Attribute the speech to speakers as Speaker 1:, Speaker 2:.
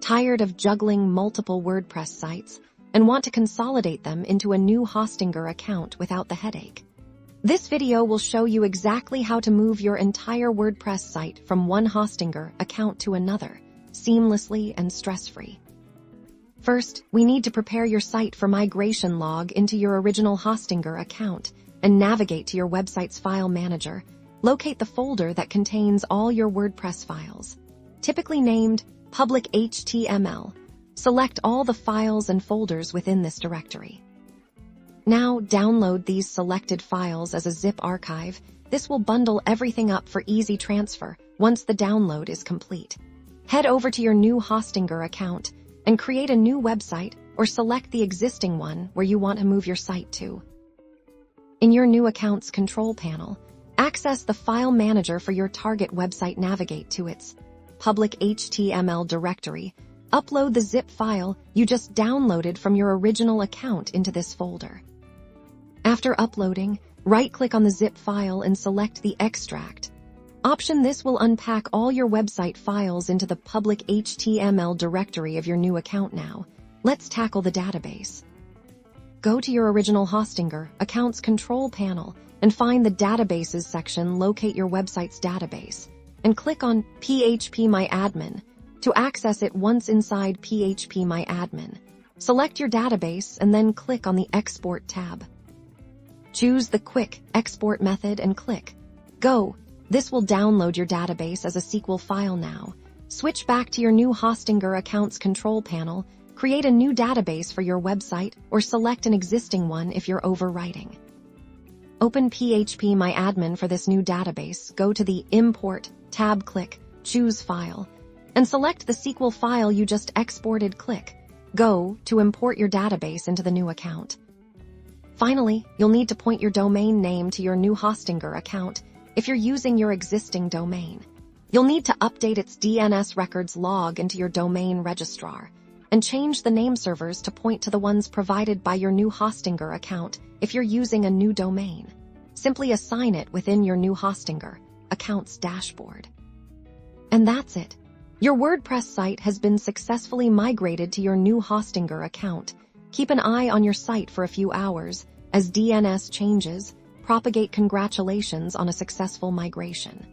Speaker 1: Tired of juggling multiple WordPress sites and want to consolidate them into a new Hostinger account without the headache? This video will show you exactly how to move your entire WordPress site from one Hostinger account to another, seamlessly and stress-free. First, we need to prepare your site for migration. Log into your original Hostinger account and navigate to your website's file manager. Locate the folder that contains all your WordPress files, typically named public HTML. Select all the files and folders within this directory. Now download these selected files as a zip archive. This will bundle everything up for easy transfer once the download is complete. Head over to your new Hostinger account and create a new website, or select the existing one where you want to move your site to. In your new account's control panel, access the file manager for your target website. Navigate to its public HTML directory. Upload the zip file you just downloaded from your original account into this folder. After uploading, right-click on the zip file and select the extract option. This will unpack all your website files into the public HTML directory of your new account. Now, let's tackle the database. Go to your original Hostinger account's control panel and find the Databases section. Locate your website's database and click on phpMyAdmin to access it. Once inside phpMyAdmin, select your database and then click on the Export tab. Choose the Quick Export method and click Go. This will download your database as a SQL file. Now, switch back to your new Hostinger account's control panel, create a new database for your website, or select an existing one if you're overwriting. Open phpMyAdmin for this new database. Go to the Import tab, click Choose File, and select the SQL file you just exported. Click Go to import your database into the new account. Finally, you'll need to point your domain name to your new Hostinger account. If you're using your existing domain, you'll need to update its DNS records. Log into your domain registrar and change the name servers to point to the ones provided by your new Hostinger account. If you're using a new domain, simply assign it within your new Hostinger account's dashboard. And that's it. Your WordPress site has been successfully migrated to your new Hostinger account. Keep an eye on your site for a few hours as DNS changes propagate. Congratulations on a successful migration.